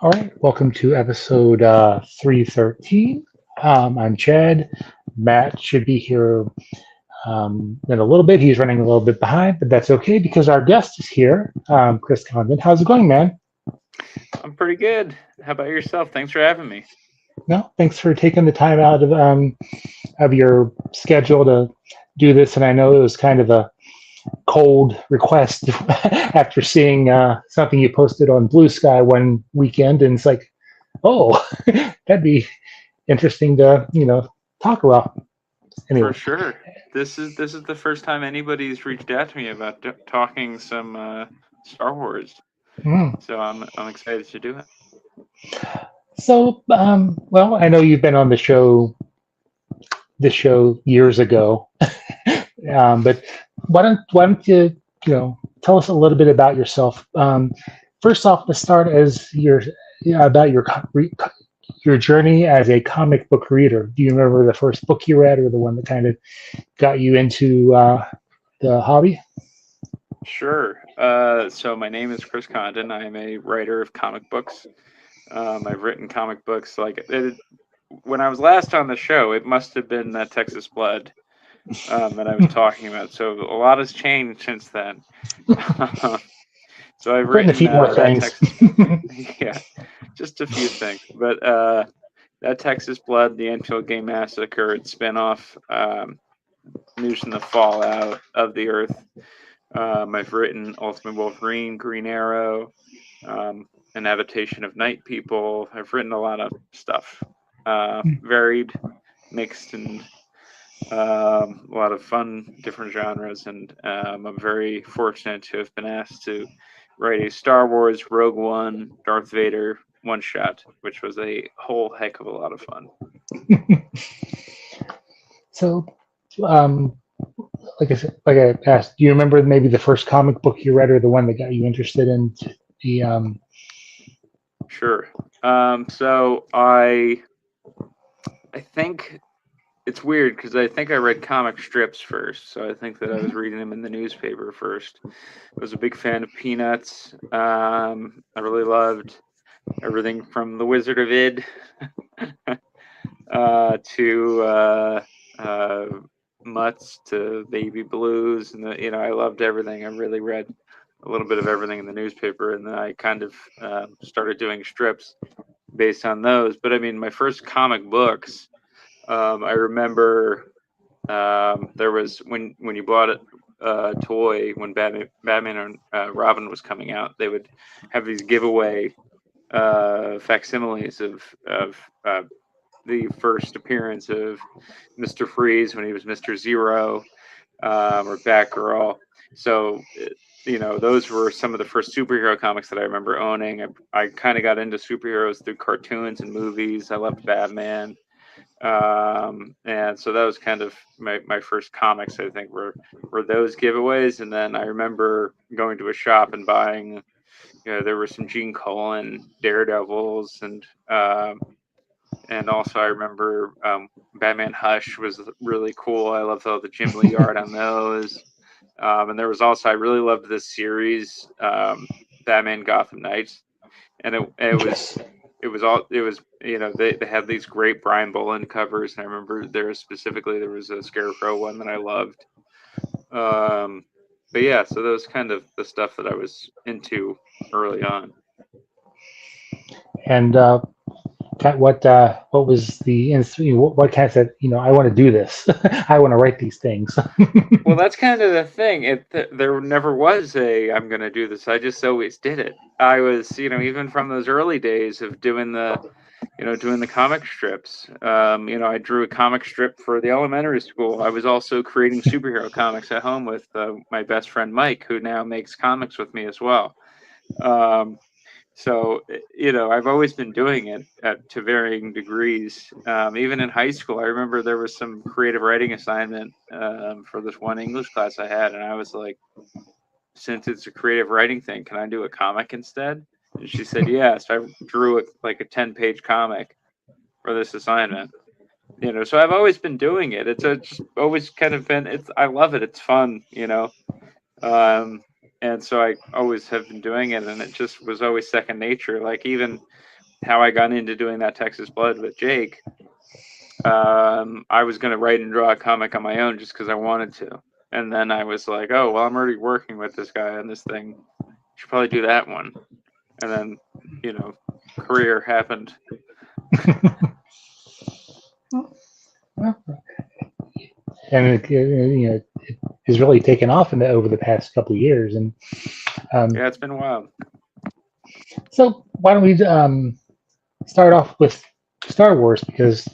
All right, welcome to episode 313. I'm Chad. Matt should be here in a little bit. He's running a little bit behind, but that's okay because our guest is here, Chris Condon. How's it going, man? I'm pretty good. How about yourself? Thanks for having me. No, thanks for taking the time out of your schedule to do this. And I know it was kind of a cold request after seeing something you posted on Blue Sky one weekend, and it's like, oh, that'd be interesting to talk about. For Anyway, sure. This is the first time anybody's reached out to me about talking some Star Wars. mm. So I'm excited to do it. So well, I know you've been on the show years ago, but why don't you tell us a little bit about yourself? First off, let's start as your about your journey as a comic book reader. Do you remember the first book you read, or the one that kind of got you into the hobby? Sure. So my name is Chris Condon. I am a writer of comic books. I've written comic books when I was last on the show. It must have been that Texas Blood that I was talking about. So a lot has changed since then. So I've Written a written few more that things. Texas, yeah, just a few things. But that Texas Blood, the Enfield Game Massacre, its spinoff, News from the Fallout of the Earth. I've written Ultimate Wolverine, Green Arrow, an adaptation of Night People. I've written a lot of stuff, varied, mixed, and a lot of fun, different genres. And I'm very fortunate to have been asked to write a Star Wars Rogue One Darth Vader one shot, which was a whole heck of a lot of fun. So, um, like I said, like I asked, do you remember maybe the first comic book you read, or the one that got you interested in the Sure. So I think it's weird because I think I read comic strips first. So I think that I was reading them in the newspaper first. I was a big fan of Peanuts. I really loved everything from The Wizard of Id to uh, Mutts to Baby Blues, and I loved everything. I really read a little bit of everything in the newspaper, and then I kind of started doing strips based on those. But I mean, my first comic books, I remember there was when you bought a toy when Batman and Robin was coming out, they would have these giveaway facsimiles of the first appearance of Mister Freeze when he was Mister Zero, or Batgirl. So those were some of the first superhero comics that I remember owning. I kind of got into superheroes through cartoons and movies. I loved Batman. And so that was kind of my first comics. I think were those giveaways. And then I remember going to a shop and buying, there were some Gene Colan Daredevils, and also I remember Batman Hush was really cool. I loved all the Jim Lee art on those. And there was also, I really loved this series, Batman Gotham Knights, and yes. it was they had these great Brian Boland covers, and I remember there was a Scarecrow one that I loved. But yeah, so that was kind of the stuff that I was into early on. And what was what kind of said, I want to do this. I want to write these things. Well, that's kind of the thing. There never was a I'm going to do this. I just always did it. I was, even from those early days of doing the comic strips. I drew a comic strip for the elementary school. I was also creating superhero comics at home with my best friend Mike, who now makes comics with me as well. Um, so I've always been doing it to varying degrees. Even in high school, I remember there was some creative writing assignment for this one English class I had, and I was like, since it's a creative writing thing, can I do a comic instead? And she said yes. I drew like a 10-page comic for this assignment. So I've always been doing it. It's always kind of been. I love it. It's fun. Um, and so I always have been doing it, and it just was always second nature. Like even how I got into doing that Texas Blood with Jake. I was going to write and draw a comic on my own just because I wanted to. And then I was like, oh, well, I'm already working with this guy on this thing. Should probably do that one. And then, career happened. And it has really taken off over the past couple of years. And yeah, it's been wild. So why don't we start off with Star Wars, because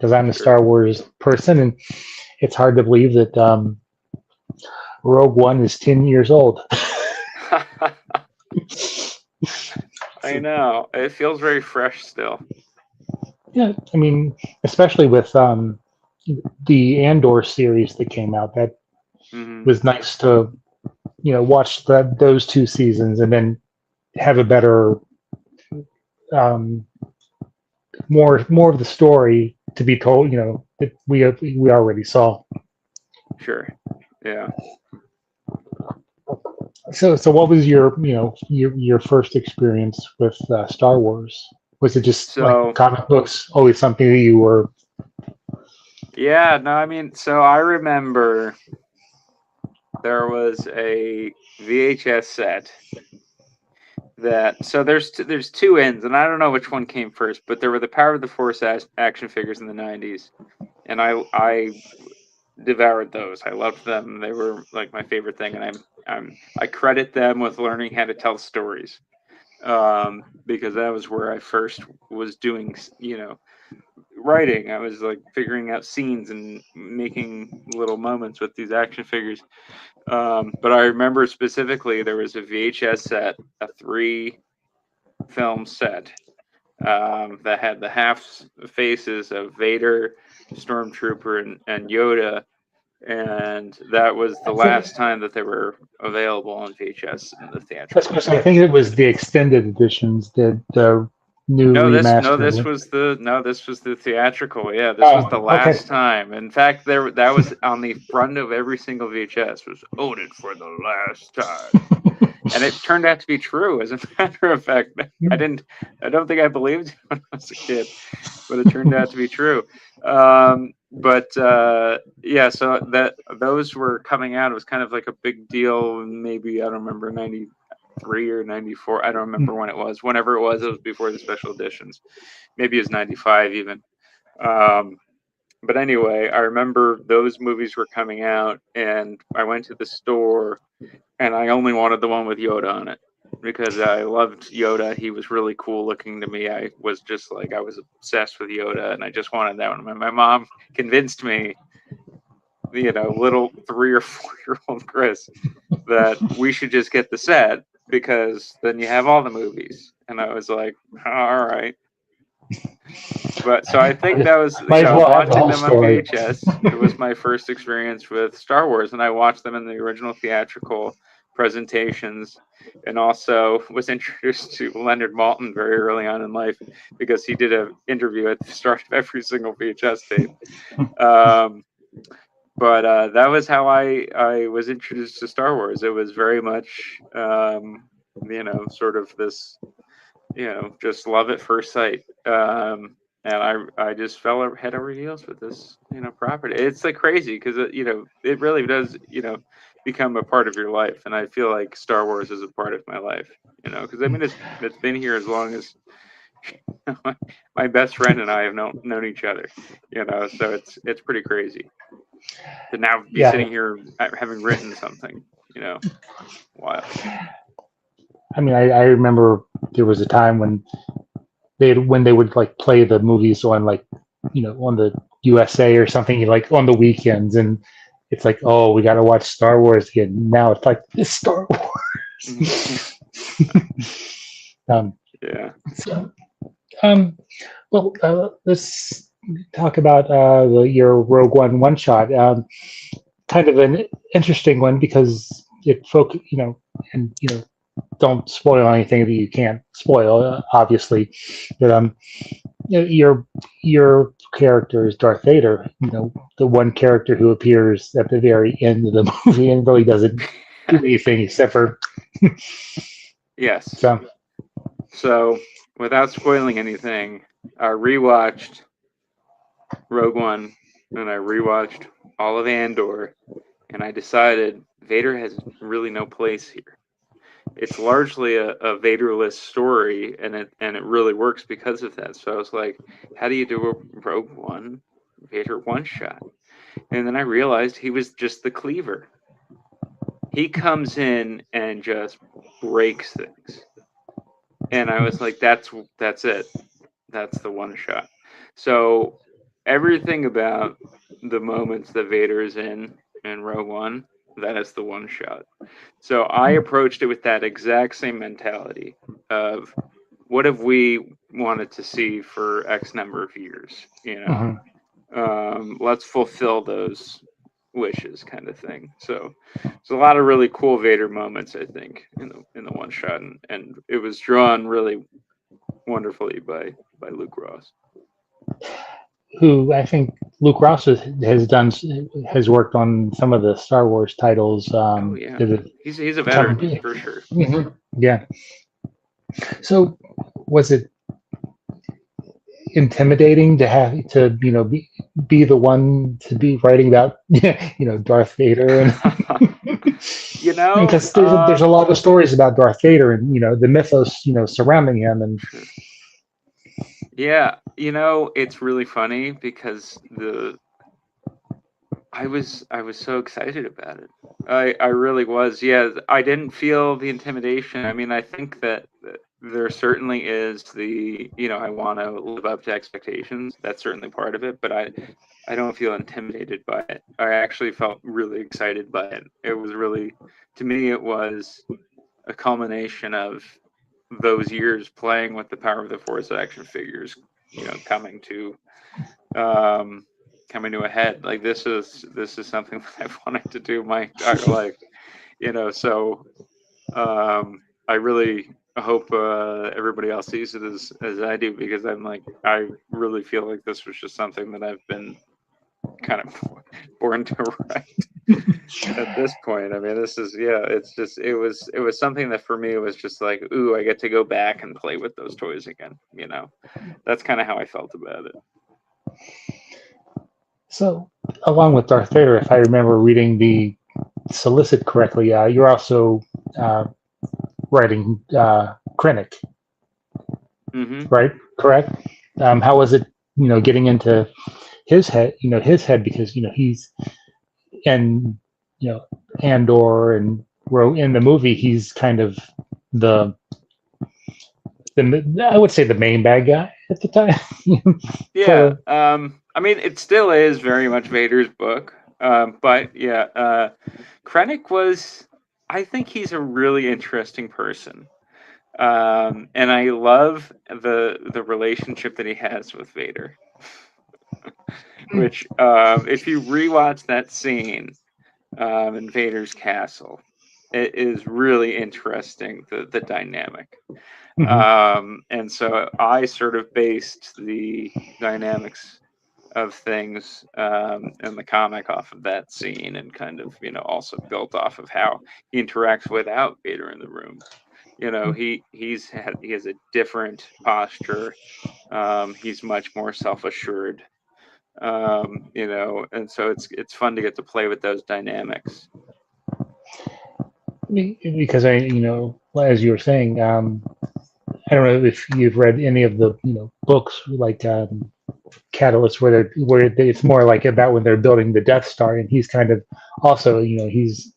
I'm a Star Wars person, and it's hard to believe that Rogue One is 10 years old. I know. It feels very fresh still. Yeah, I mean, especially with the Andor series that came out, that was nice to watch those 2 seasons and then have a better more of the story to be told, that we already saw. Sure. Yeah. So what was your first experience with Star Wars? Was it just like comic books always something that you were? Yeah, no, I mean, so I remember there was a VHS set so there's 2 ends, and I don't know which one came first, but there were the Power of the Force action figures in the 90s, and I devoured those. I loved them. They were like my favorite thing, and I credit them with learning how to tell stories, because that was where I first was doing, writing. I was like figuring out scenes and making little moments with these action figures. But I remember specifically there was a VHS set, a 3-film set, that had the half faces of Vader, Stormtrooper, and Yoda. And that was the last time that they were available on VHS in the theatrical. I think it was the extended editions, the new remaster. This was the theatrical. Yeah, this was the last time. In fact, that was on the front of every single VHS, was ordered for the last time. And it turned out to be true. As a matter of fact, I don't think I believed it when I was a kid, but it turned out to be true. Yeah, so that those were coming out. It was kind of like a big deal. Maybe, I don't remember, 93 or 94. I don't remember when it was. Whenever it was before the special editions. Maybe it was 95 even. But anyway, I remember those movies were coming out, and I went to the store, and I only wanted the one with Yoda on it because I loved Yoda. He was really cool looking to me. I was obsessed with Yoda, and I just wanted that one. My mom convinced me, little 3 or 4-year-old Chris, that we should just get the set because then you have all the movies. And I was like, all right. But so I think that was watching them on VHS. It was my first experience with Star Wars, and I watched them in the original theatrical presentations, and also was introduced to Leonard Maltin very early on in life because he did an interview at the start of every single VHS tape. But that was how I was introduced to Star Wars. It was very much, sort of this, just love at first sight. And I just fell head over heels with this, property. It's like crazy because, it really does, become a part of your life. And I feel like Star Wars is a part of my life, because I mean, it's been here as long as my best friend and I have known each other, so it's pretty crazy to now be sitting here having written something, wild. I mean, I remember there was a time when they would like play the movies on on the USA or something, like on the weekends, and it's like, oh, we got to watch Star Wars again. Now it's like, it's Star Wars. Yeah. So, well, let's talk about your Rogue One shot. Kind of an interesting one because it don't spoil anything that you can't spoil, obviously. But your character is Darth Vader. The one character who appears at the very end of the movie and really doesn't do anything except for. Yes. So without spoiling anything, I rewatched Rogue One and I rewatched all of Andor, and I decided Vader has really no place here. It's largely a Vaderless story, and it really works because of that. So I was like, how do you do a Rogue One Vader one shot? And then I realized he was just the cleaver. He comes in and just breaks things. And I was like, that's it. That's the one shot. So everything about the moments that Vader is in Rogue One, that is the one shot. So I approached it with that exact same mentality of what have we wanted to see for X number of years, you know? Let's fulfill those wishes, kind of thing. So there's a lot of really cool Vader moments, I think, in the one shot, and it was drawn really wonderfully by Luke Ross. Who I think Luke Ross has worked on some of the Star Wars titles. Oh yeah, he's a veteran for sure. Yeah. So, was it intimidating to have to be the one to be writing about Darth Vader and because there's a lot of stories about Darth Vader and the mythos surrounding him and sure. Yeah, it's really funny because I was so excited about it. I really was. Yeah, I didn't feel the intimidation. I mean, I think that there certainly is I want to live up to expectations. That's certainly part of it, but I don't feel intimidated by it. I actually felt really excited by it. It was really, to me, it was a culmination of those years playing with the Power of the Force action figures, coming to a head. Like this is something that I've wanted to do my entire life, So I really hope everybody else sees it as I do, because I'm like, I really feel like this was just something that I've been kind of born to write at this point. I mean, this is it was something that for me was just like, ooh, I get to go back and play with those toys again. That's kind of how I felt about it. So, along with Darth Vader, if I remember reading the solicit correctly, you're also writing Krennic, right? Correct. How was it, getting into his head? Because he's and Andor and in the movie he's kind of the I would say the main bad guy at the time. Yeah. I mean, it still is very much Vader's book. But yeah, Krennic was. I think he's a really interesting person. And I love the relationship that he has with Vader. Which, if you rewatch that scene in Vader's castle, it is really interesting, the dynamic. And so I sort of based the dynamics of things in the comic off of that scene, and kind of also built off of how he interacts without Vader in the room. He has a different posture. He's much more self-assured. And so it's fun to get to play with those dynamics. Because as you were saying, I don't know if you've read any of the books like Catalyst, where it's more like about when they're building the Death Star, and he's kind of also he's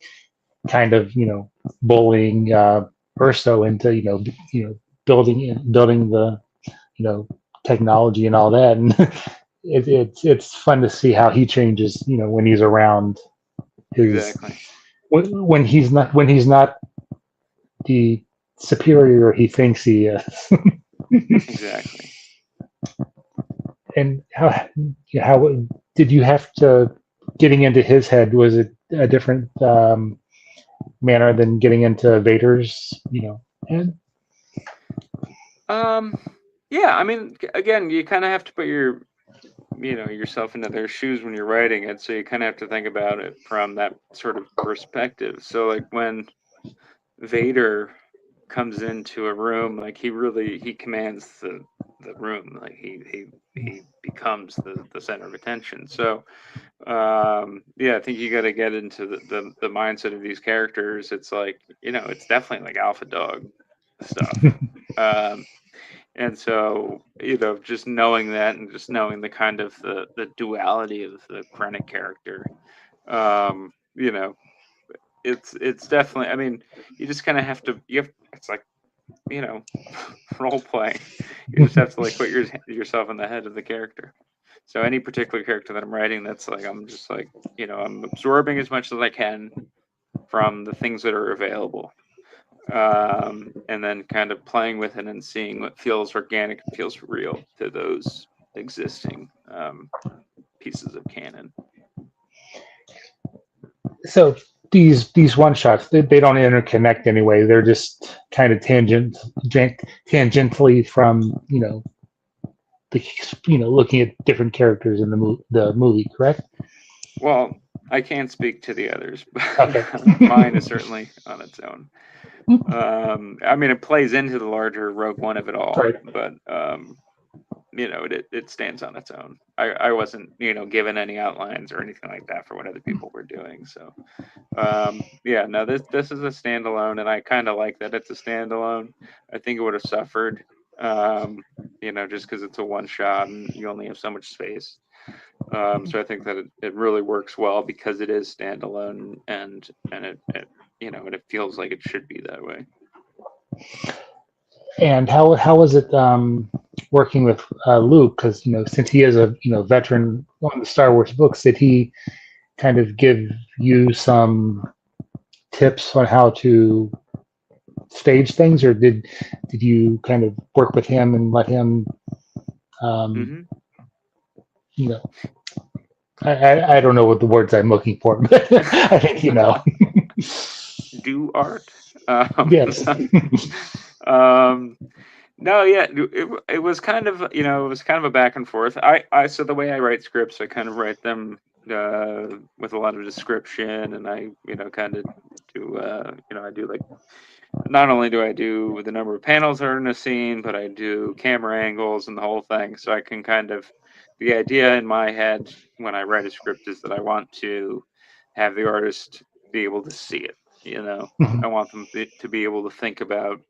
kind of bullying Urso into building the technology and all that, and it's fun to see how he changes when he's around his exactly. when he's not the superior he thinks he is. Exactly. And how did you have to getting into his head? Was it a different manner than getting into Vader's head? Yeah, I mean, again, you kind of have to put yourself into their shoes when you're writing it, so you kind of have to think about it from that sort of perspective. So like when Vader comes into a room, like he commands the room, like he becomes the center of attention. So yeah, I think you got to get into the mindset of these characters. It's like, it's definitely like alpha dog stuff. And so, just knowing that, and just knowing the kind of the duality of the Krennic character, you know, it's definitely, I mean, you just kind of have to, it's like, you know, role playing. You just have to like put yourself in the head of the character. So any particular character that I'm writing, that's like, I'm just like, I'm absorbing as much as I can from the things that are available. And then kind of playing with it and seeing what feels organic, feels real to those existing pieces of canon. So these one shots, they don't interconnect anyway. They're just kind of tangentially from looking at different characters in the movie, correct? Well, I can't speak to the others, but Okay. mine is certainly on its own. I mean, it plays into the larger Rogue One of it all, Right. but it stands on its own. I wasn't given any outlines or anything like that for what other people were doing. So yeah, no, this is a standalone, and I kind of like that it's a standalone. I think it would have suffered, just because it's a one shot and you only have so much space. So I think that it really works well because it is standalone, and it and it feels like it should be that way. And how was it working with Luke? Because since he is a veteran on the Star Wars books, did he kind of give you some tips on how to stage things, or did you kind of work with him and let him you know I don't know what the words I'm looking for, but I think Do art. Yes. No, yeah, it was kind of a back and forth. So the way I write scripts, I kind of write them with a lot of description, and I kind of do I do like, not only do I do the number of panels that are in a scene, but I do camera angles and the whole thing. So I can kind of, the idea in my head when I write a script is that I want to have the artist be able to see it. I want them to be able to think about,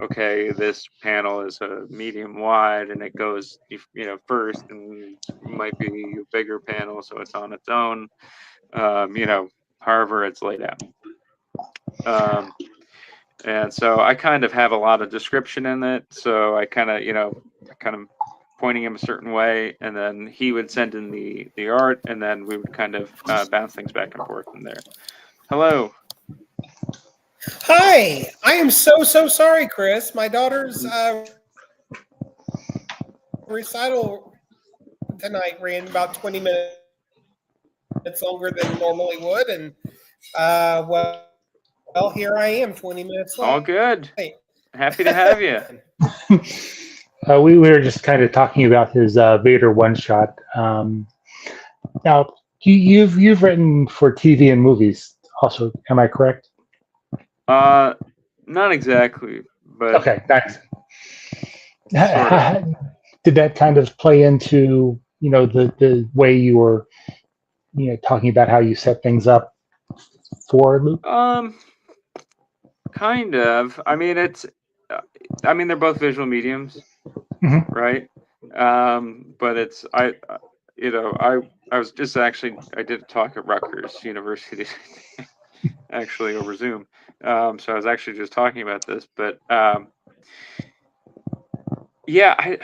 okay, this panel is a medium wide and it goes, first, and might be a bigger panel, so it's on its own, however it's laid out. And so I kind of have a lot of description in it. So I kind of pointing him a certain way, and then he would send in the art, and then we would kind of bounce things back and forth from there. Hello. Hi, I am so sorry, Chris. My daughter's recital tonight ran about 20 minutes longer than normally would, and well, here I am, 20 minutes late. All good. Happy to have you. We were just kind of talking about his Vader one shot. Now you've written for TV and movies also, am I correct? Not exactly, but okay, nice. Sort of. Did that kind of play into the way you were talking about how you set things up for Luke? Kind of. I mean, they're both visual mediums, right? But I was just actually, I did a talk at Rutgers University actually over Zoom. So I was actually just talking about this, but yeah,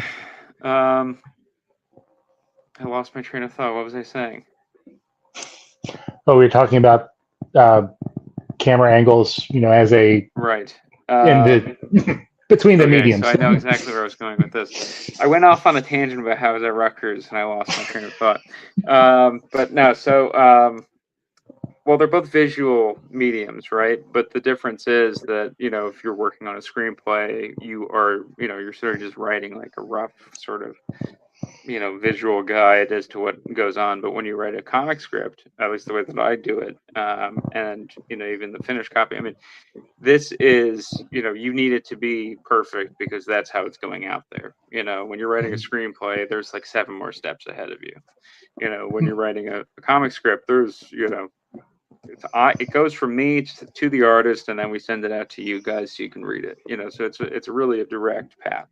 I lost my train of thought. What was I saying? Oh, we were talking about camera angles, as a right in the between the mediums. So I know exactly where I was going with this. I went off on a tangent about how I was at Rutgers and I lost my train of thought. But no, so well, they're both visual mediums, right? But the difference is that if you're working on a screenplay, you're sort of just writing like a rough sort of visual guide as to what goes on. But when you write a comic script, at least the way that I do it, and even the finished copy, I mean, this is, you need it to be perfect because that's how it's going out there. When you're writing a screenplay, there's like 7 more steps ahead of you. When you're writing a comic script, there's, it goes from me to the artist, and then we send it out to you guys so you can read it. So it's really a direct path.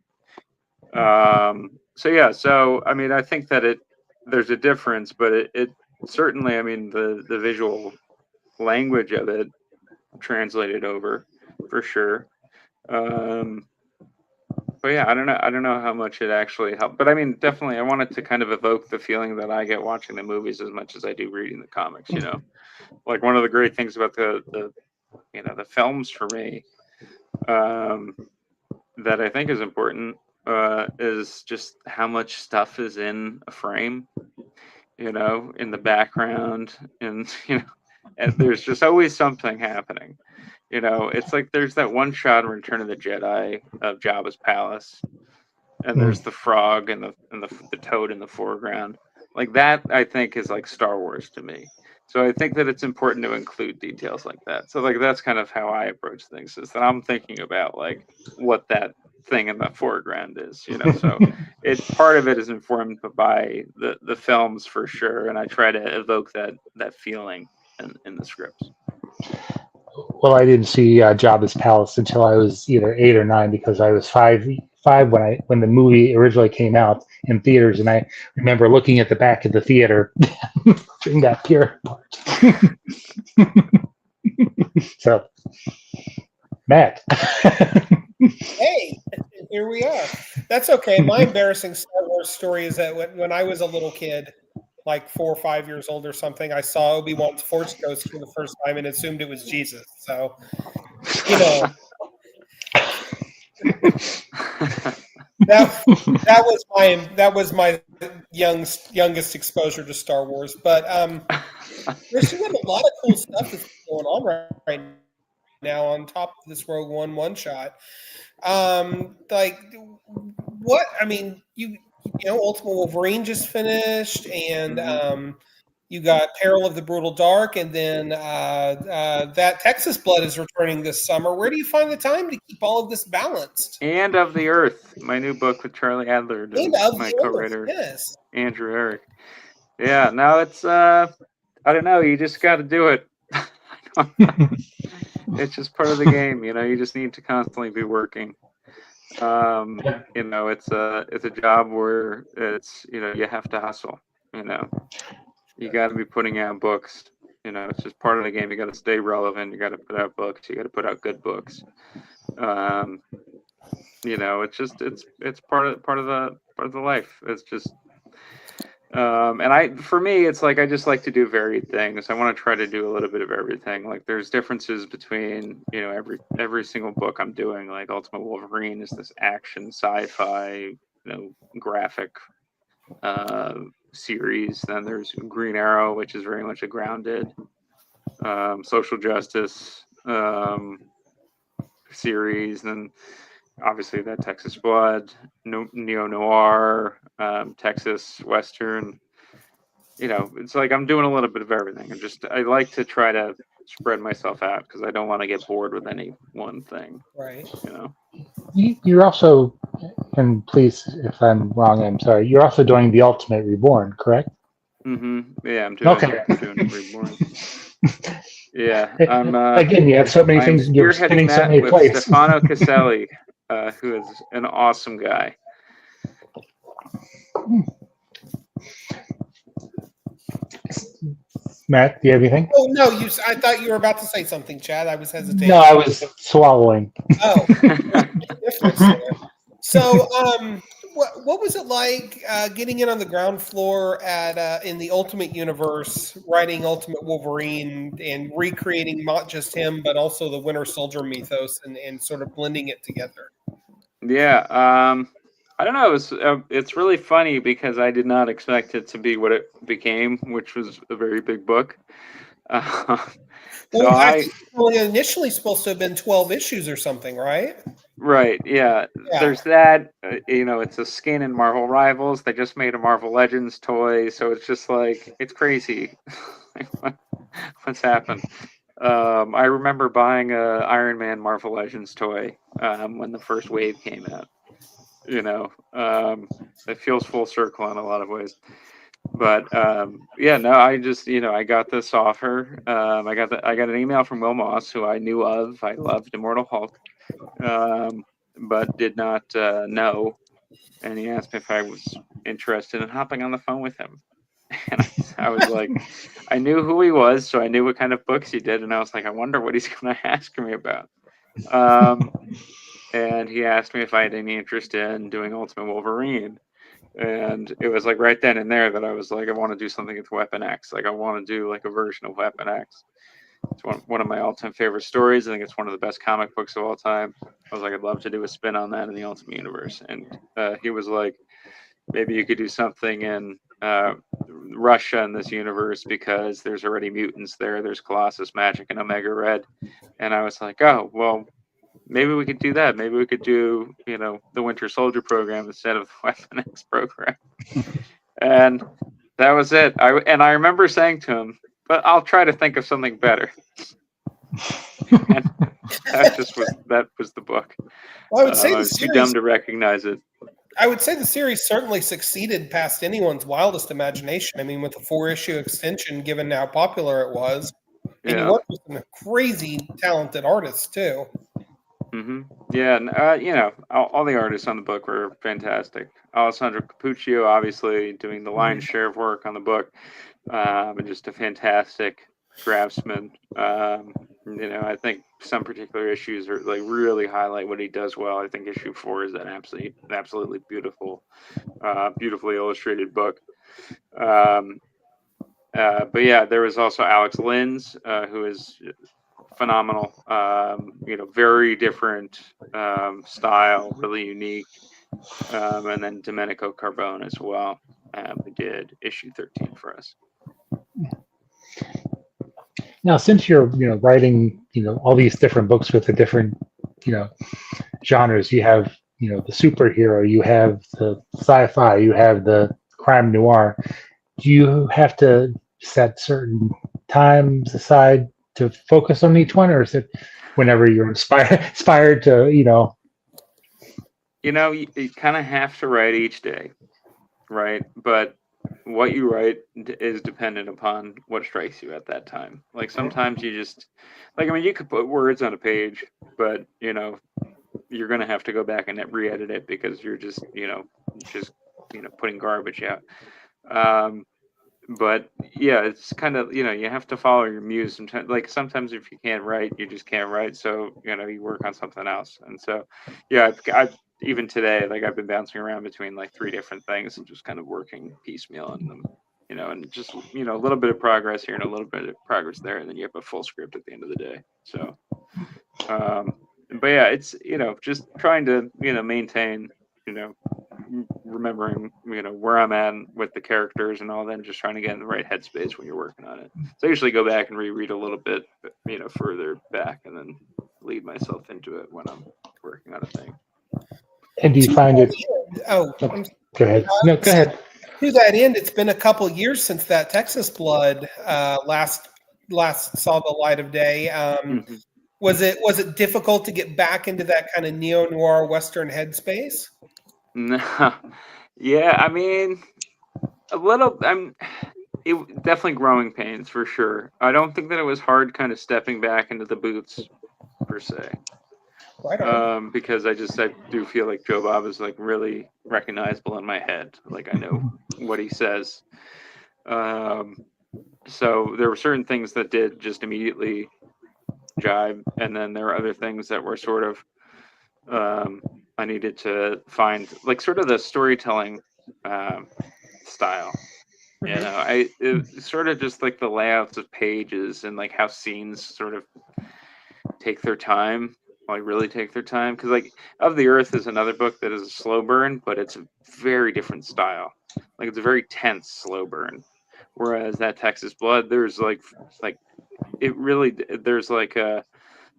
So I mean, I think that there's a difference, but it certainly, I mean, the visual language of it translated over for sure. But yeah, I don't know how much it actually helped, but I mean, definitely, I wanted to kind of evoke the feeling that I get watching the movies as much as I do reading the comics. Like one of the great things about the films for me, that I think is important, is just how much stuff is in a frame, in the background, and and there's just always something happening. It's like there's that one shot in Return of the Jedi of Jabba's palace, and there's the frog and the toad in the foreground. Like that, I think, is like Star Wars to me. So I think that it's important to include details like that. So like that's kind of how I approach things, is that I'm thinking about like what that thing in the foreground is. So part of it is informed by the films for sure, and I try to evoke that feeling in the scripts. Well, I didn't see Jabba's Palace until I was either 8 or 9, because I was five when the movie originally came out in theaters, and I remember looking at the back of the theater during that period part. So, Matt. Hey, here we are. That's okay. My embarrassing Star Wars story is that when I was a little kid, like 4 or 5 years old or something, I saw Obi-Wan's Force Ghost for the first time and assumed it was Jesus. So, that was my youngest exposure to Star Wars. But there's a lot of cool stuff that's going on right now on top of this Rogue One shot. Like what? I mean, Ultimate Wolverine just finished, and you got Peril of the Brutal Dark, and then that Texas Blood is returning this summer. Where do you find the time to keep all of this balanced? And of the Earth, my new book with Charlie Adler, and my co-writer, yes. Andrew Eric. Yeah, now it's I don't know. You just got to do it. It's just part of the game, You just need to constantly be working. It's a job where it's you have to hustle. You got to be putting out books. It's just part of the game. You got to stay relevant. You got to put out books. You got to put out good books. It's part of the life. It's just. For me, it's like I just like to do varied things. I want to try to do a little bit of everything. Like there's differences between every single book I'm doing. Like Ultimate Wolverine is this action sci-fi graphic series. Then there's Green Arrow, which is very much a grounded social justice series. Then obviously that Texas Blood, neo-noir, Texas Western. It's like I'm doing a little bit of everything. I like to try to spread myself out because I don't want to get bored with any one thing. Right. You're also, and please, if I'm wrong, I'm sorry. You're also doing The Ultimate Reborn, correct? Mm-hmm. Yeah, I'm doing Reborn. Yeah, I'm. Again, you have so many things. You're spinning so many plates. Stefano Caselli, who is an awesome guy. Matt, do you have anything? Oh no, I thought you were about to say something, Chad. I was hesitating. No, I was swallowing. Oh, difference there. So, what was it like getting in on the ground floor in the Ultimate Universe, writing Ultimate Wolverine and recreating not just him but also the Winter Soldier mythos and sort of blending it together? Yeah, I don't know. It's really funny because I did not expect it to be what it became, which was a very big book. So Well, I think it was initially supposed to have been 12 issues or something, right? right, yeah. Yeah. There's that. It's a skin in Marvel Rivals. They just made a Marvel Legends toy, so it's just like it's crazy. What's happened? I remember buying a Iron Man Marvel Legends toy when the first wave came out. It feels full circle in a lot of ways. But yeah, no, I just I got this offer. I got an email from Will Moss, who I knew of. I loved Immortal Hulk, but did not know. And he asked me if I was interested in hopping on the phone with him. And I was like, I knew who he was, so I knew what kind of books he did, and I was like, I wonder what he's going to ask me about. And he asked me if I had any interest in doing Ultimate Wolverine. And it was like right then and there that I was like, I want to do something with Weapon X. Like I want to do like a version of Weapon X. It's one of my all-time favorite stories. I think it's one of the best comic books of all time. I was like, I'd love to do a spin on that in the Ultimate Universe. And he was like, maybe you could do something in Russia in this universe because there's already mutants there. There's Colossus Magic and Omega Red. And I was like, oh, well, maybe we could do that. Maybe we could do, the Winter Soldier program instead of the Weapon X program. And that was it. I remember saying to him, but I'll try to think of something better. And that was the book. Well, I would say I was too dumb to recognize it. I would say the series certainly succeeded past anyone's wildest imagination. I mean, with the 4-issue extension, given how popular it was, and you worked with some crazy talented artists too. Mm-hmm. Yeah, and all the artists on the book were fantastic. Alessandro Capuccio, obviously, doing the lion's share of work on the book, and just a fantastic draftsman. I think some particular issues are like really highlight what he does well. I think issue 4 is an absolutely beautiful, beautifully illustrated book. But yeah, there was also Alex Linz, who is phenomenal. Very different style, really unique. And then Domenico Carbone as well, who did issue 13 for us. Now, since you're writing all these different books with the different genres, you have the superhero, you have the sci-fi, you have the crime noir. Do you have to set certain times aside to focus on each one, or is it whenever you're inspired to you kind of have to write each day, right? But what you write is dependent upon what strikes you at that time. Like sometimes you just you could put words on a page, but you're gonna have to go back and re-edit it because you're just putting garbage out. But yeah, it's kind of you have to follow your muse. Sometimes if you can't write, you just can't write. So you work on something else. And so yeah, I've even today, I've been bouncing around between 3 different things and just kind of working piecemeal on them, and just a little bit of progress here and a little bit of progress there, and then you have a full script at the end of the day. So but yeah, it's just trying to maintain remembering where I'm at with the characters and all that, and just trying to get in the right headspace when you're working on it. So I usually go back and reread a little bit further back and then lead myself into it when I'm working on a thing. And do you find it? Oh, go ahead. No, go ahead. To that end, it's been a couple years since that Texas Blood last saw the light of day. Was it difficult to get back into that kind of neo-noir Western headspace? No, yeah, I mean, a little. It definitely growing pains for sure. I don't think that it was hard, kind of stepping back into the boots per se. Right on. Because I do feel like Joe Bob is really recognizable in my head. I know what he says. So there were certain things that did just immediately jibe, and then there were other things that were sort of I needed to find sort of the storytelling style. It sort of just the layouts of pages and how scenes sort of take their time. Really take their time, because Of the Earth is another book that is a slow burn, but it's a very different style. It's a very tense slow burn, Whereas that Texas Blood, there's like it really, there's like a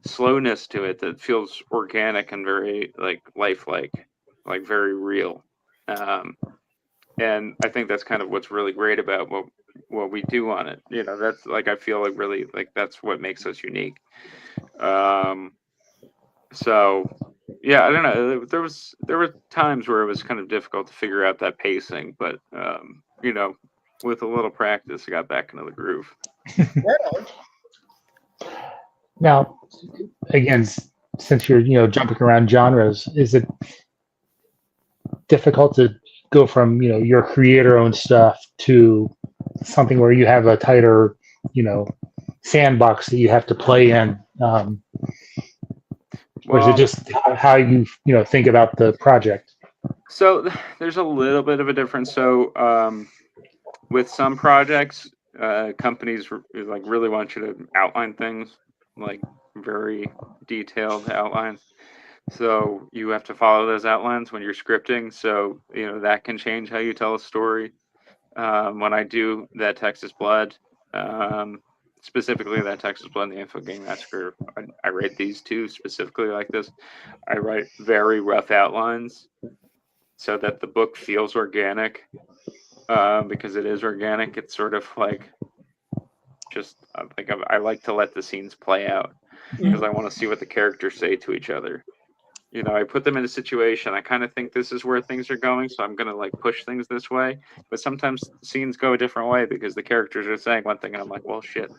slowness to it that feels organic and very like lifelike, like very real. Um, and I think that's kind of what's really great about what we do on it. You know, that's like, I feel like really like that's what makes us unique. Um, so yeah, I don't know. There were times where it was kind of difficult to figure out that pacing, but you know, with a little practice, I got back into the groove. Right on. Now, again, since you're jumping around genres, is it difficult to go from your creator-owned stuff to something where you have a tighter sandbox that you have to play in, or is it Well, just how you think about the project? so there's a little bit of a difference. So with some projects, companies like really want you to outline things, like very detailed outlines. So you have to follow those outlines when you're scripting. So that can change how you tell a story. When I do that Texas Blood, specifically that Texas Blood and the Info Gang Massacre, I write these two specifically like this. I write very rough outlines so that the book feels organic, because it is organic. It's sort of like just like I like to let the scenes play out because I want to see what the characters say to each other. I put them in a situation. I kind of think this is where things are going, so I'm gonna like push things this way. But sometimes scenes go a different way because the characters are saying one thing, and I'm like, well, shit.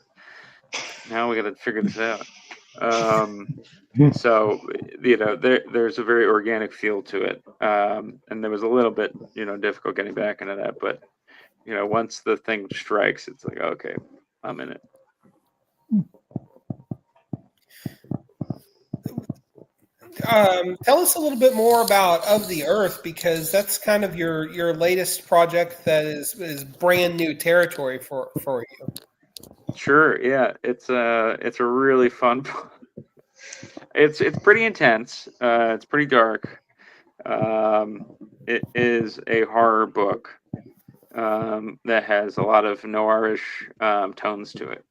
Now we got to figure this out. So there's a very organic feel to it, and there was a little bit difficult getting back into that. But once the thing strikes, it's like, okay, I'm in it. Tell us a little bit more about Of the Earth, because that's kind of your latest project that is brand new territory for you. Sure, yeah, it's a really fun. It's pretty intense. It's pretty dark. It is a horror book that has a lot of noirish tones to it,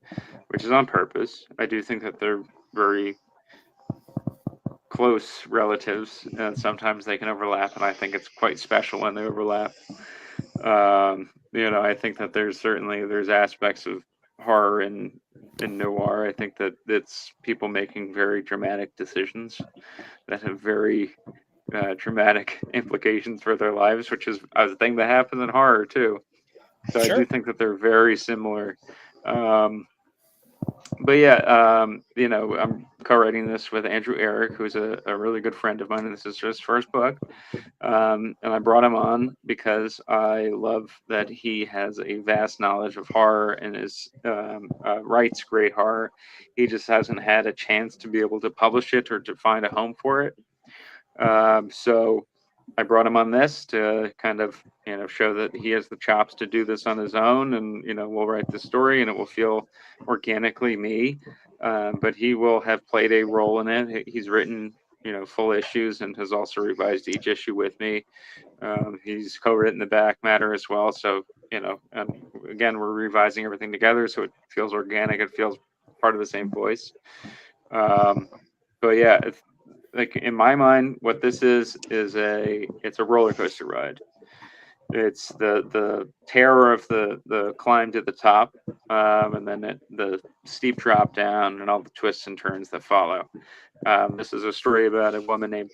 which is on purpose. I do think that they're very close relatives, and sometimes they can overlap, and I think it's quite special when they overlap. I think that there's aspects of horror in noir. I think that it's people making very dramatic decisions that have very dramatic implications for their lives, which is a thing that happens in horror too. So Sure. I do think that they're very similar. But yeah, I'm co-writing this with Andrew Eric, who's a really good friend of mine, and this is his first book. And I brought him on because I love that he has a vast knowledge of horror and writes great horror. He just hasn't had a chance to be able to publish it or to find a home for it. So I brought him on this to kind of show that he has the chops to do this on his own, and we'll write the story and it will feel organically me, but he will have played a role in it. He's written full issues and has also revised each issue with me. He's co-written the back matter as well, so and again, we're revising everything together so it feels organic, it feels part of the same voice. But yeah, like in my mind, what this is it's a roller coaster ride. It's the terror of the climb to the top, and then the steep drop down and all the twists and turns that follow. This is a story about a woman named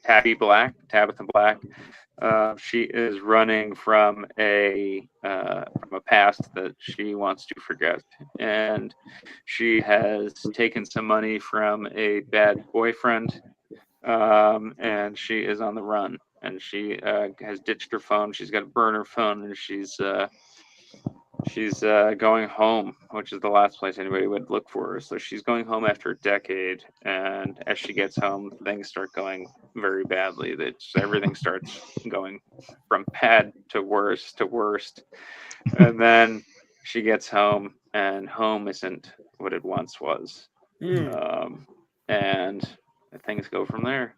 Tabitha Black. She is running from a past that she wants to forget, and she has taken some money from a bad boyfriend, and she is on the run. And she has ditched her phone. She's got to burn her phone, and she's going home, which is the last place anybody would look for her. So she's going home after a decade, and as she gets home, things start going very badly. Everything starts going from bad to worst, and then she gets home, and home isn't what it once was, and things go from there.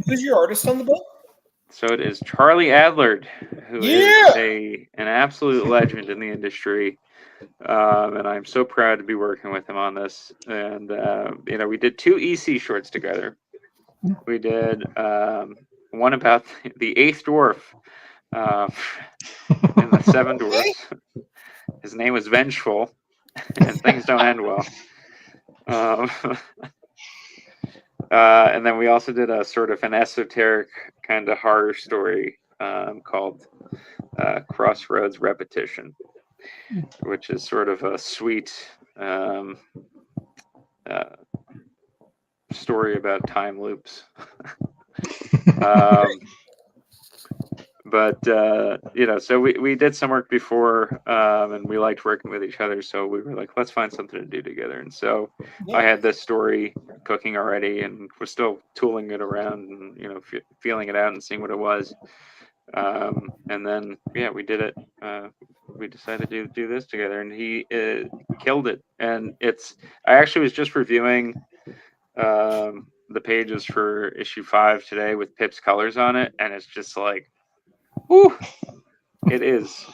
Who's your artist on the book? So it is Charlie Adler, who Yeah! is an absolute legend in the industry. And I'm so proud to be working with him on this. And, we did 2 EC shorts together. We did one about the 8th dwarf and the 7 dwarfs. His name was Vengeful, and things don't end well. And then we also did a sort of an esoteric kind of horror story called Crossroads Repetition, which is sort of a sweet story about time loops. But so we did some work before, and we liked working with each other, so we were like, let's find something to do together. And so I had this story cooking already, and we're still tooling it around and feeling it out and seeing what it was. And then we did it. We decided to do this together, and he killed it. And I actually was just reviewing the pages for issue 5 today with Pip's colors on it, and it's just like, whew, it is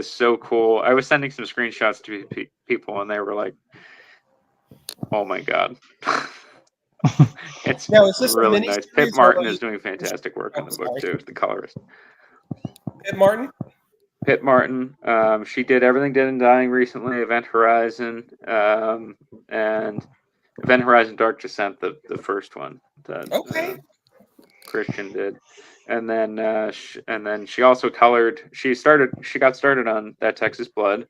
so cool. I was sending some screenshots to people, and they were like, "Oh my god!" It's really nice. Pip Martin is doing fantastic work on the book too. The colorist. Pip Martin. She did Everything Dead and Dying recently, Event Horizon, and Event Horizon Dark Descent, the first one that Christian did. And then she also colored. She got started on That Texas Blood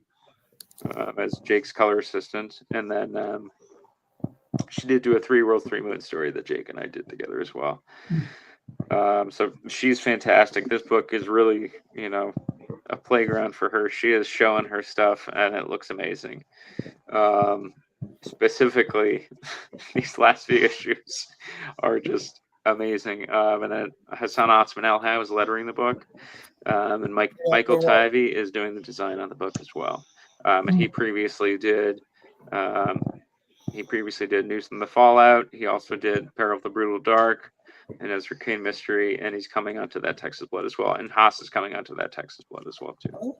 as Jake's color assistant, and then she did do a 3 World 3 Moon story that Jake and I did together as well. So she's fantastic. This book is really, a playground for her. She is showing her stuff, and it looks amazing. Specifically, these last few issues are just amazing. And then Hassan Otsman-Elhaou is lettering the book, and Michael Tivey is doing the design on the book as well. And he previously did News from the Fallout. He also did Peril of the Brutal Dark and Ezra Kane Mystery, and he's coming onto That Texas Blood as well. And Haas is coming onto That Texas Blood as well too.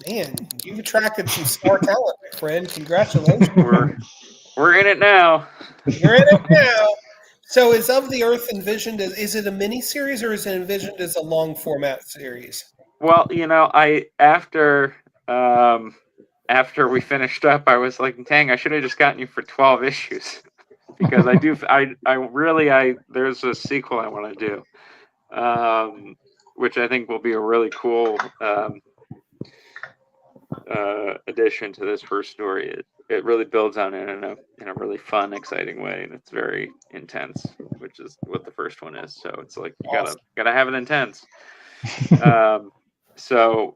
Man, you've attracted some star talent, my friend. Congratulations. We're in it now. You're in it now. So is Of the Earth envisioned as, is it a mini series or is it envisioned as a long format series? Well, after we finished up, I was like, dang, I should have just gotten you for 12 issues. Because there's a sequel I want to do, which I think will be a really cool addition to this first story. It really builds on it in a really fun, exciting way, and it's very intense, which is what the first one is. So it's like you gotta have it intense. So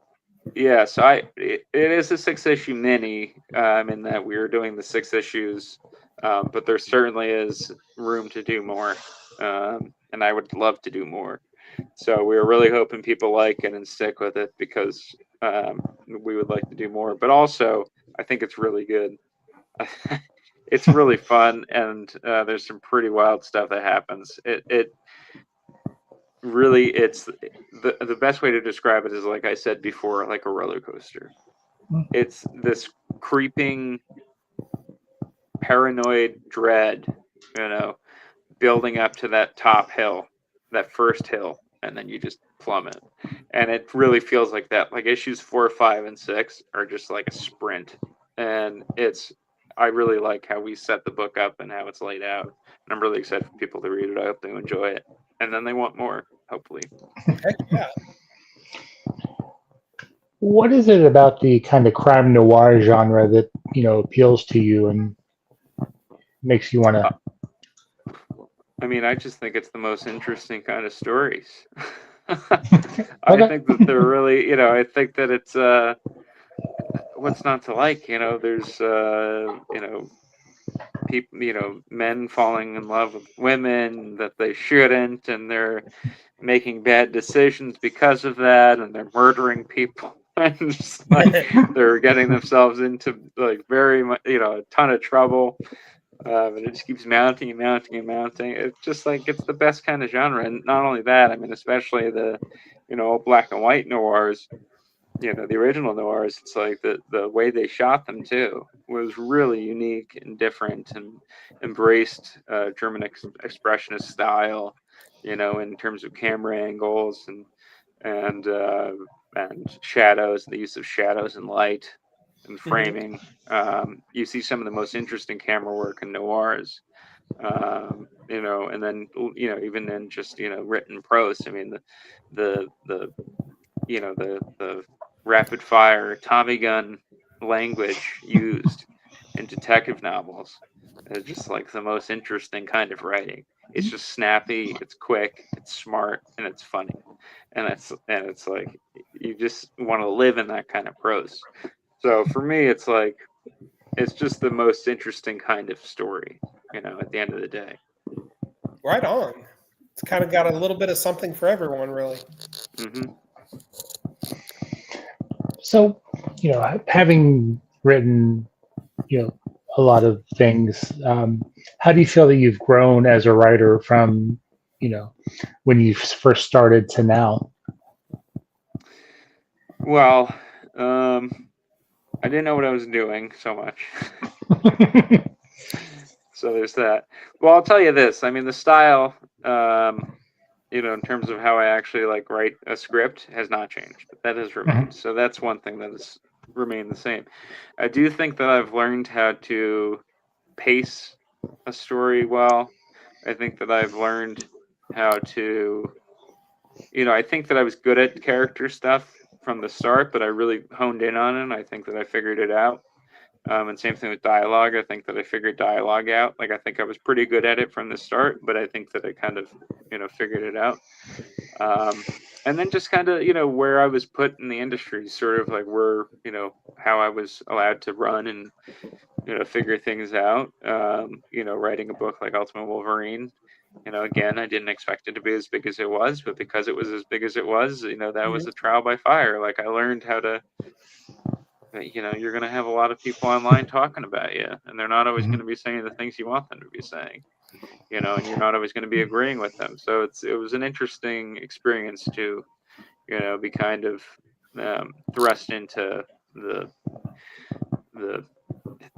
it is a 6-issue mini, in that we are doing the 6 issues, but there certainly is room to do more, and I would love to do more. So we were really hoping people like it and stick with it, because we would like to do more. But also, I think it's really good. It's really fun, and there's some pretty wild stuff that happens. It really, it's the best way to describe it is, like I said before, like a roller coaster. It's this creeping, paranoid dread, building up to that top hill, that first hill, and then you just plummet. And it really feels like that. Like issues 4, 5, and 6 are just like a sprint. And I really like how we set the book up and how it's laid out. And I'm really excited for people to read it. I hope they enjoy it. And then they want more, hopefully. Heck yeah. What is it about the kind of crime noir genre that, appeals to you and makes you want to? I just think it's the most interesting kind of stories. I think that they're really, I think that it's, what's not to like? There's, people, men falling in love with women that they shouldn't, and they're making bad decisions because of that, and they're murdering people. And just, they're getting themselves into very much, a ton of trouble. And it just keeps mounting and mounting and mounting. It's just like it's the best kind of genre, and not only that, I mean, especially the, black and white noirs. The original noirs. It's like the way they shot them too was really unique and different, and embraced German expressionist style. In terms of camera angles and uh, and shadows, the use of shadows and light and framing. You see some of the most interesting camera work in noirs. And then even in just written prose. I mean the the rapid fire Tommy gun language used in detective novels is just like the most interesting kind of writing. It's just snappy, it's quick, it's smart, and it's funny. And it's like you just want to live in that kind of prose. So for me, it's like it's just the most interesting kind of story, at the end of the day. Right on. It's kind of got a little bit of something for everyone, really. Hmm. So, having written, a lot of things, how do you feel that you've grown as a writer from, when you first started to now? Well, I didn't know what I was doing so much. So there's that. Well, I'll tell you this. I mean, the style, in terms of how I actually like write a script has not changed, but that has remained. So that's one thing that has remained the same. I do think that I've learned how to pace a story well. I think that I've learned how to, I think that I was good at character stuff from the start, but I really honed in on it. And I think that I figured it out. And same thing with dialogue. I think that I figured dialogue out. Like I think I was pretty good at it from the start, but I think that I kind of, figured it out. And then just kind of, where I was put in the industry, sort of like where, how I was allowed to run and, figure things out. Writing a book like Ultimate Wolverine, again, I didn't expect it to be as big as it was, but because it was as big as it was, that was a trial by fire. Like I learned how to, you're going to have a lot of people online talking about you, and they're not always going to be saying the things you want them to be saying, and you're not always going to be agreeing with them. So it was an interesting experience to, be kind of thrust into the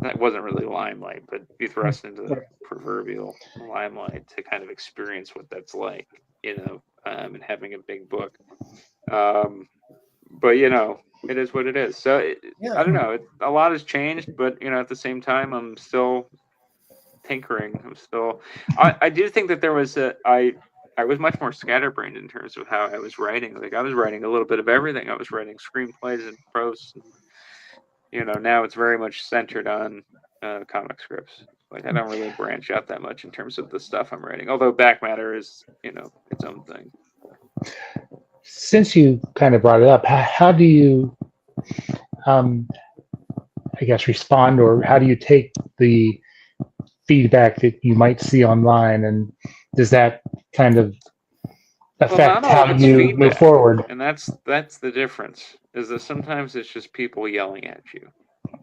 that wasn't really limelight, but be thrust into the proverbial limelight to kind of experience what that's like, and having a big book. But it is what it is. So I don't know. A lot has changed, but at the same time, I'm still tinkering. I do think that there was I was much more scatterbrained in terms of how I was writing. Like I was writing a little bit of everything. I was writing screenplays and prose. Now it's very much centered on comic scripts. Like I don't really branch out that much in terms of the stuff I'm writing. Although back matter is its own thing. Since you kind of brought it up, how do you, I guess, respond, or how do you take the feedback that you might see online, and does that kind of affect how you move forward? And that's the difference, is that sometimes it's just people yelling at you.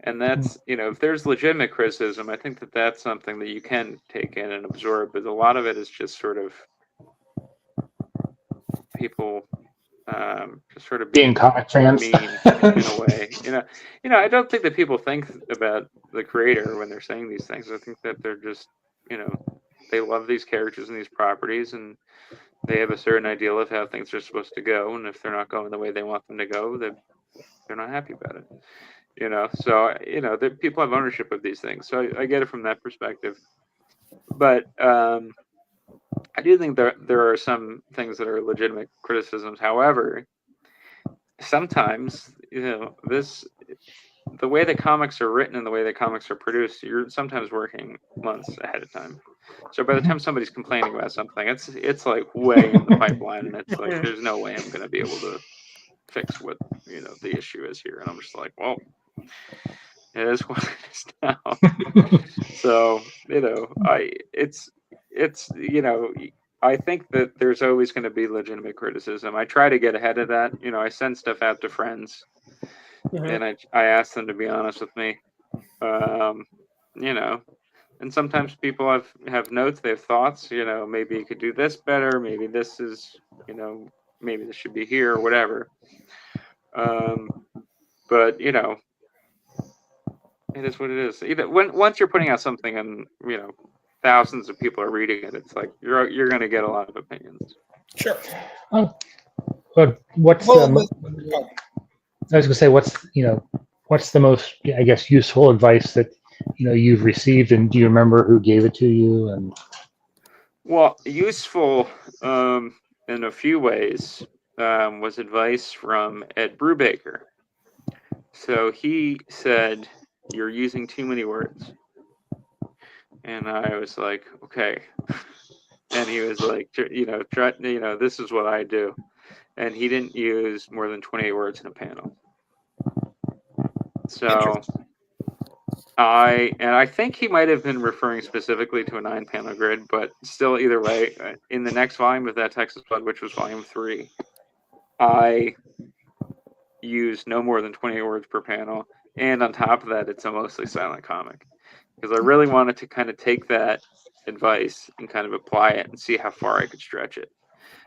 And that's, if there's legitimate criticism, I think that that's something that you can take in and absorb. But a lot of it is just sort of people just sort of being comic fans mean in a way. I don't think that people think about the creator when they're saying these things. I think that they're just, they love these characters and these properties, and they have a certain ideal of how things are supposed to go. And if they're not going the way they want them to go, they're not happy about it. So the people have ownership of these things. So I get it from that perspective. But I do think there are some things that are legitimate criticisms. However, sometimes the way that comics are written and the way that comics are produced, you're sometimes working months ahead of time. So by the time somebody's complaining about something, it's like way in the pipeline, and it's like there's no way I'm going to be able to fix what the issue is here. And I'm just like, well, it is what it is now. So I think that there's always going to be legitimate criticism. I try to get ahead of that. I send stuff out to friends, and I ask them to be honest with me. And sometimes people have notes, they have thoughts. Maybe you could do this better. Maybe this is, maybe this should be here or whatever. But it is what it is. Once you're putting out something and thousands of people are reading it, it's like you're going to get a lot of opinions. Sure. But what's Well, I was going to say, what's the most, I guess, useful advice that you've received, and do you remember who gave it to you? And Well, useful in a few ways was advice from Ed Brubaker. So he said, "You're using too many words," and I was like, "Okay." And he was like, try, this is what I do. And he didn't use more than 28 words in a panel. So I think he might have been referring specifically to a 9-panel grid, but still, either way, in the next volume of That Texas Blood, which was volume 3, I used no more than 28 words per panel. And on top of that, it's a mostly silent comic. Because I really wanted to kind of take that advice and kind of apply it and see how far I could stretch it.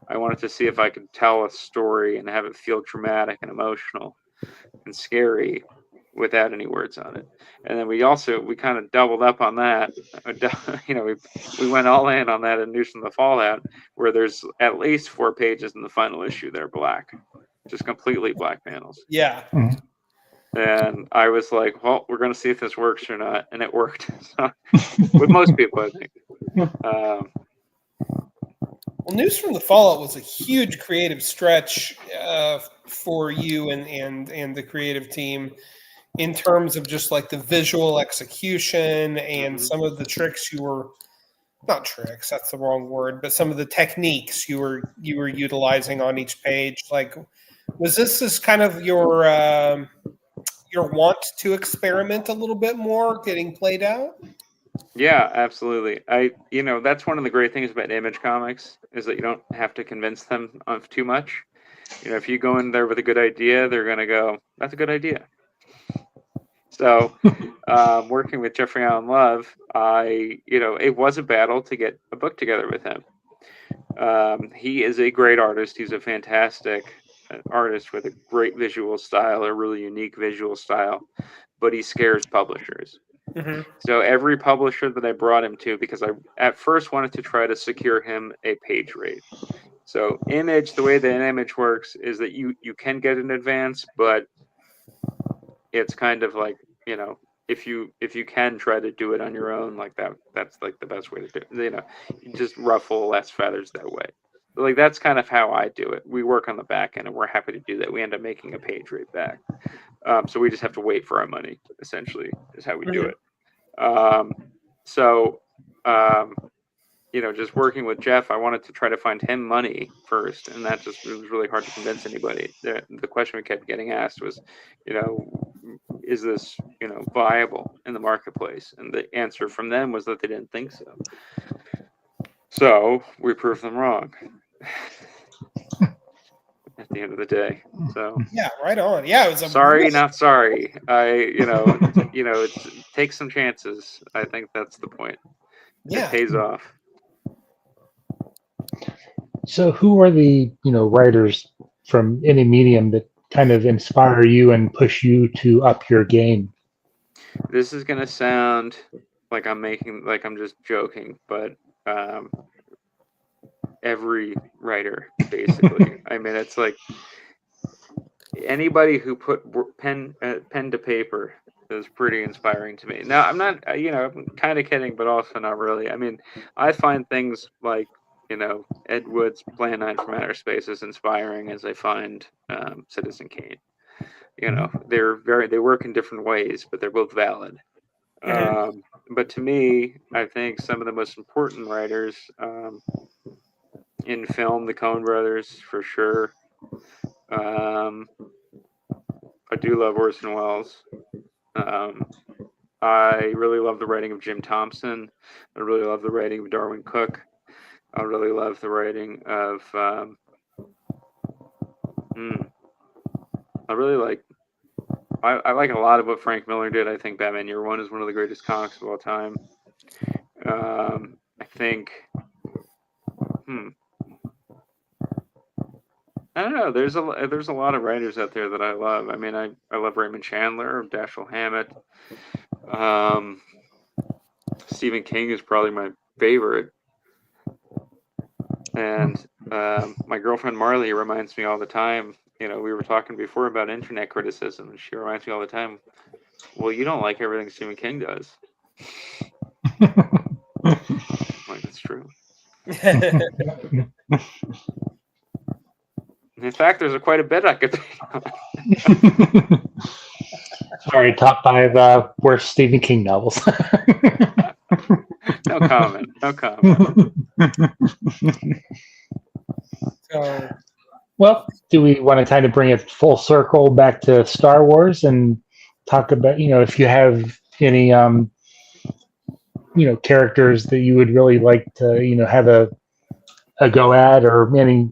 I wanted to see if I could tell a story and have it feel dramatic and emotional and scary without any words on it. And then we kind of doubled up on that. We went all in on that in News from the Fallout, where there's at least 4 pages in the final issue that are black, just completely black panels. Yeah. And I was like, well, we're going to see if this works or not. And it worked. With most people, I think. Well, News from the Fallout was a huge creative stretch for you and the creative team in terms of just like the visual execution and some of the tricks you were not tricks, that's the wrong word, but some of the techniques you were utilizing on each page. Like, was this kind of your want to experiment a little bit more getting played out? Yeah, absolutely. That's one of the great things about Image Comics is that you don't have to convince them of too much. If you go in there with a good idea, they're going to go, that's a good idea. So working with Jeffrey Allen Love, it was a battle to get a book together with him. He is a great artist. He's a fantastic artist with a great visual style, a really unique visual style, but he scares publishers. Mm-hmm. So every publisher that I brought him to, because I at first wanted to try to secure him a page rate. So Image, the way that an Image works is that you can get an advance, but it's kind of like, if you can try to do it on your own, like that's like the best way to do it. You just ruffle less feathers that way. But like that's kind of how I do it. We work on the back end and we're happy to do that. We end up making a page rate back. So we just have to wait for our money, essentially, is how we do it. Just working with Jeff, I wanted to try to find him money first, and it was really hard to convince anybody. The question we kept getting asked was, is this, viable in the marketplace? And the answer from them was that they didn't think so. So we proved them wrong. At the end of the day, so yeah, right on. Yeah, it was sorry, not sorry. Take some chances. I think that's the point. Yeah, it pays off. So, who are the writers from any medium that kind of inspire you and push you to up your game? This is gonna sound like I'm just joking, but every writer, basically. I mean, it's like anybody who put pen to paper is pretty inspiring to me. Now, I'm not, I'm kind of kidding, but also not really. I mean, I find things like, Ed Wood's Plan 9 from Outer Space as inspiring as I find Citizen Kane. They work in different ways, but they're both valid. But to me, I think some of the most important writers in film, the Coen brothers, for sure. I do love Orson Welles. I really love the writing of Jim Thompson. I really love the writing of Darwin Cook. I really love the writing of I like a lot of what Frank Miller did. I think Batman Year One is one of the greatest comics of all time. I think. I don't know. There's a lot of writers out there that I love. I mean, I love Raymond Chandler, Dashiell Hammett. Stephen King is probably my favorite, and my girlfriend Marley reminds me all the time. We were talking before about internet criticism, and she reminds me all the time. Well, you don't like everything Stephen King does. Like, that's true. In fact, there's quite a bit I could pick on. Sorry, top 5 worst Stephen King novels. No comment. No comment. So, well, do we want to kind of bring it full circle back to Star Wars and talk about, if you have any, characters that you would really like to, have a go at, or any,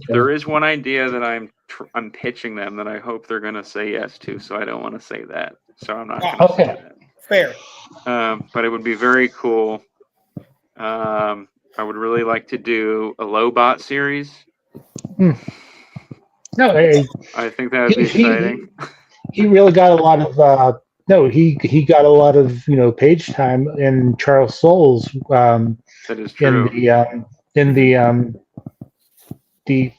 there is one idea that I'm pitching them that I hope they're going to say yes to, so I don't want to say that. So I'm not going to say that. Fair. But it would be very cool. I would really like to do a Lobot series. No, I think that would be exciting. He really got a lot of he got a lot of page time in Charles Soule's that is true. in the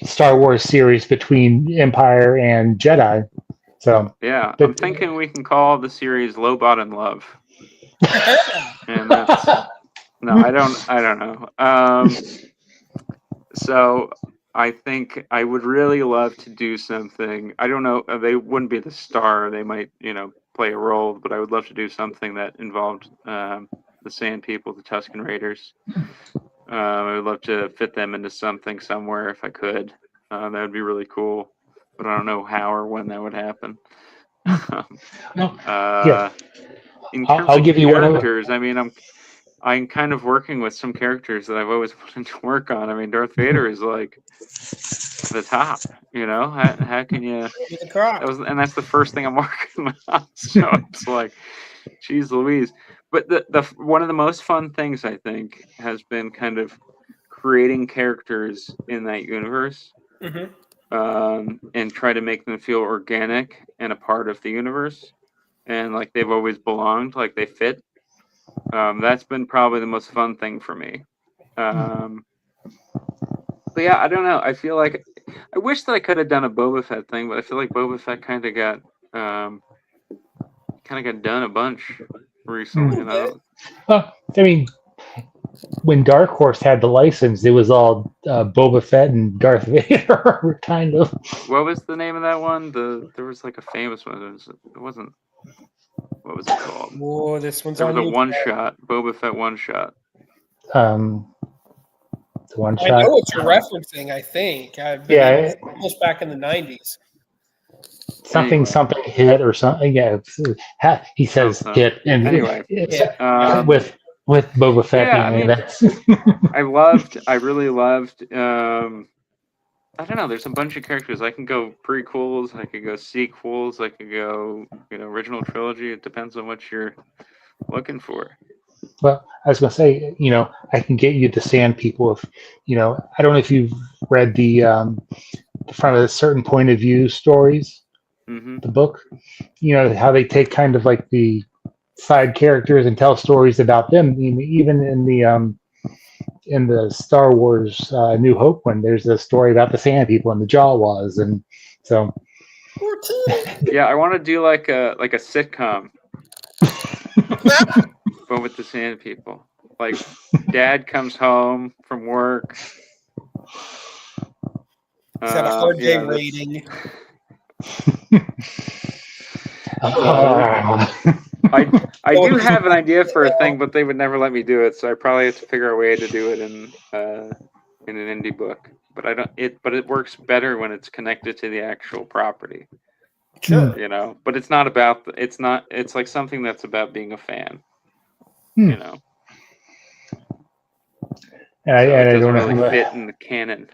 Star Wars series between Empire and Jedi. So yeah, I'm thinking we can call the series Lobot in Love. And that's no, I don't know. So I think I would really love to do something. I don't know. They wouldn't be the star. They might, play a role, but I would love to do something that involved the Sand People, the Tusken Raiders. I would love to fit them into something somewhere if I could. That would be really cool, but I don't know how or when that would happen. In terms I'll give of you characters, I mean, I'm kind of working with some characters that I've always wanted to work on. I mean, Darth Vader is like the top. How can you? And that's the first thing I'm working on. So it's like, geez Louise. But the one of the most fun things I think has been kind of creating characters in that universe, and try to make them feel organic and a part of the universe, and like they've always belonged, like they fit. That's been probably the most fun thing for me. But yeah, I don't know. I feel like I wish that I could have done a Boba Fett thing, but I feel like Boba Fett kind of got done a bunch recently. Well, I mean, when Dark Horse had the license, it was all Boba Fett and Darth Vader, kind of. What was the name of that one? There was like a famous one. It wasn't. What was it called? Whoa, this one's there was on a one shot, Boba Fett one shot. The one shot. I know what you're referencing. I think. Yeah, almost back in the 90s. Something hit or something. Yeah, he says hit, and anyway, with Boba Fett. Yeah, I mean, that's. I really loved. I don't know. There's a bunch of characters. I can go prequels. I could go sequels. I could go, original trilogy. It depends on what you're looking for. Well, I was gonna say, I can get you the Sand People. If I don't know if you've read the From a Certain Point of View stories, the book. How they take kind of like the side characters and tell stories about them. Even in the Star Wars New Hope one, there's a story about the Sand People and the Jawas, and so. Yeah, I want to do like a sitcom, but with the Sand People. Like, Dad comes home from work. He's got a hard day rating. I do have an idea for a thing, but they would never let me do it, so I probably have to figure a way to do it in an indie book. But it works better when it's connected to the actual property. Sure. But it's not about it's like something that's about being a fan. And I don't really fit in the canon.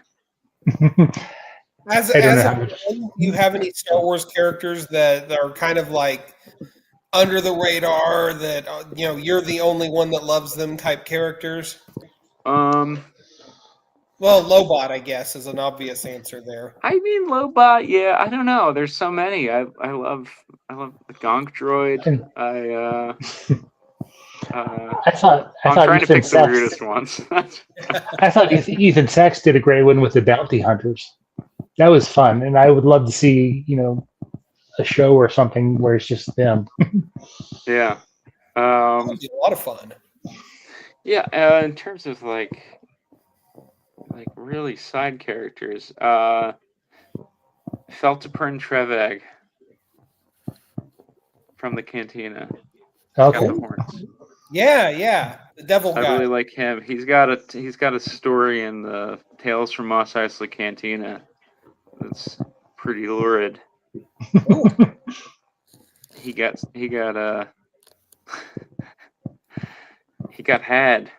Do you have any Star Wars characters that are kind of like under the radar that you're the only one that loves them type characters? Well, Lobot, I guess, is an obvious answer there. I mean, Lobot. Yeah, I don't know. There's so many. I love the Gonk Droid. And I'm I thought trying to Ethan pick the Sachs. weirdest ones. I thought Ethan Sachs did a great one with the bounty hunters. That was fun, and I would love to see a show or something where it's just them. Yeah. That would be a lot of fun. Yeah. In terms of like really side characters, Feltapern Treveg from the Cantina. Got Okay. the horns. Yeah, the devil I guy. really like him. He's got a story in the Tales from Mos Eisley Cantina that's pretty lurid. He got he got had.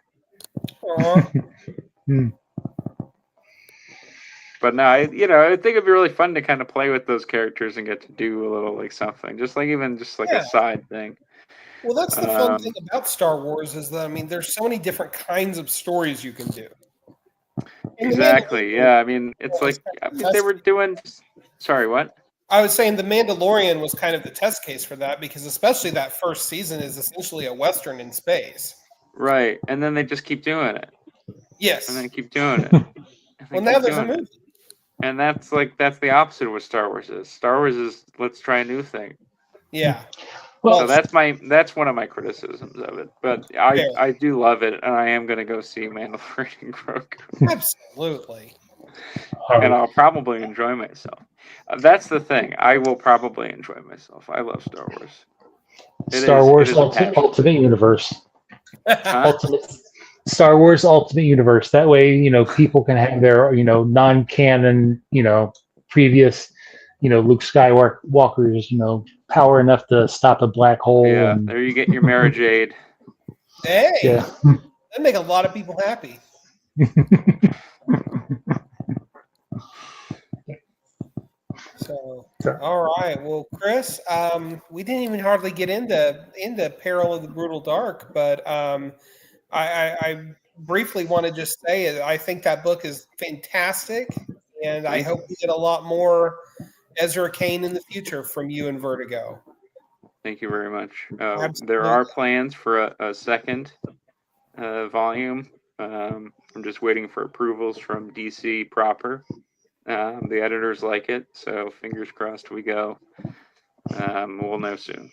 Hmm. But no, I think it'd be really fun to kind of play with those characters and get to do a little like something, just like a side thing. Well, that's the fun thing about Star Wars is that there's so many different kinds of stories you can do. And Exactly. Yeah. I mean, it's like they were doing. Sorry, what? I was saying The Mandalorian was kind of the test case for that because especially that first season is essentially a Western in space. Right, and then they just keep doing it. Yes. And then keep doing it. Well, now there's a movie. And that's the opposite of what Star Wars is. Star Wars is let's try a new thing. Yeah. Well, so that's one of my criticisms of it. But I do love it, and I am going to go see Mandalorian Grogu. Absolutely. Right. And I'll probably enjoy myself. That's the thing. I will probably enjoy myself. I love Star Wars. Star Wars Ultimate Universe. Star Wars Ultimate Universe. That way, people can have their, non-canon, previous, Luke Skywalker's, power enough to stop a black hole. Yeah, and, there you get your Mara Jade. Hey, yeah. That'd make a lot of people happy. So, all right. Well, Chris, we didn't even hardly get into Peril of the Brutal Dark, but I briefly want to just say I think that book is fantastic, and I hope we get a lot more Ezra Kane in the future from you and Vertigo. Thank you very much. There are plans for a second volume. I'm just waiting for approvals from DC proper. The editors like it, so fingers crossed we go. We'll know soon.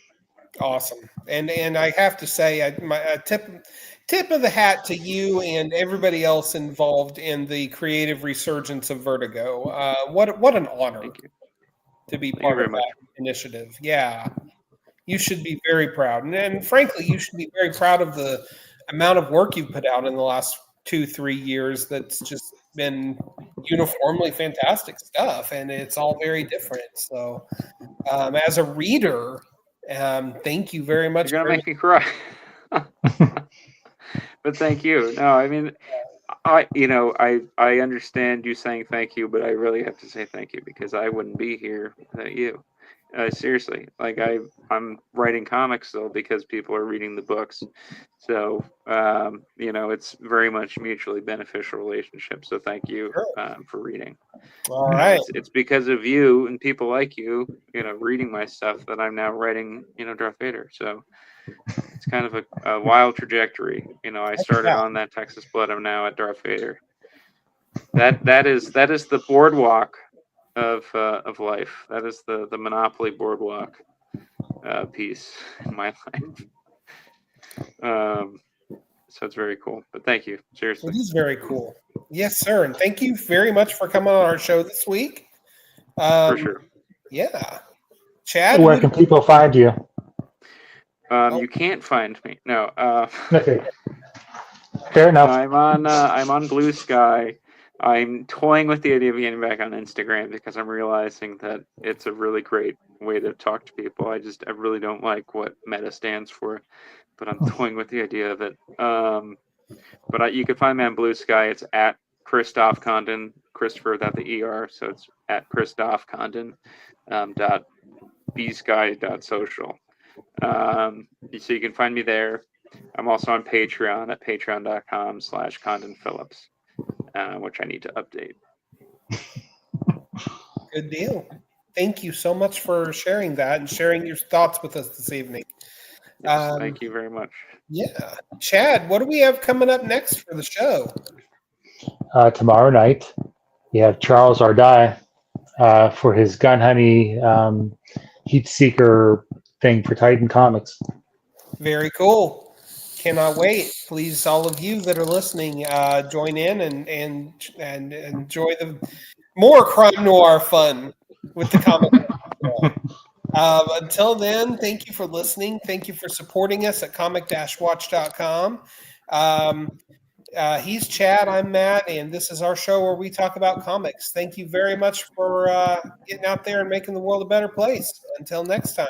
Awesome, and I have to say, my tip of the hat to you and everybody else involved in the creative resurgence of Vertigo. What an honor to be part of that initiative. Yeah, you should be very proud, and frankly, you should be very proud of the amount of work you've put out in the last 2-3 years. That's just been uniformly fantastic stuff, and it's all very different. So, as a reader, thank you very much. You're gonna make me cry. But thank you. No, I mean, I understand you saying thank you, but I really have to say thank you because I wouldn't be here without you. Seriously, like I'm writing comics still because people are reading the books, so it's very much mutually beneficial relationship. So thank you for reading. All right, it's because of you and people like you, reading my stuff that I'm now writing, Darth Vader. So it's kind of a wild trajectory. I started on that Texas Blood. I'm now at Darth Vader. That is the boardwalk of life. That is the Monopoly boardwalk piece in my life. So it's very cool. But thank you. Seriously. It is very cool. Yes, sir. And thank you very much for coming on our show this week. For sure. Yeah. Chad? Where can people find you? You can't find me. No. Okay. Fair enough. I'm on Blue Sky. I'm toying with the idea of getting back on Instagram because I'm realizing that it's a really great way to talk to people. I really don't like what Meta stands for, but I'm toying with the idea of it. But you can find me on Blue Sky. It's at Christoph Condon, Christopher without the ER, so it's at Christoph Condon .bsky.social. So you can find me there. I'm also on Patreon at patreon.com/CondonPhillips, which I need to update. Good deal. Thank you so much for sharing that and sharing your thoughts with us this evening. Yes, thank you very much. Yeah. Chad, what do we have coming up next for the show? Tomorrow night, you have Charles Ardai for his Gun Honey Heat Seeker thing for Titan Comics. Very cool. Cannot wait. Please, all of you that are listening, join in and enjoy the more crime noir fun with the comic. Until then, thank you for listening. Thank you for supporting us at comic-watch.com. He's Chad, I'm Matt, and this is our show where we talk about comics. Thank you very much for getting out there and making the world a better place. Until next time.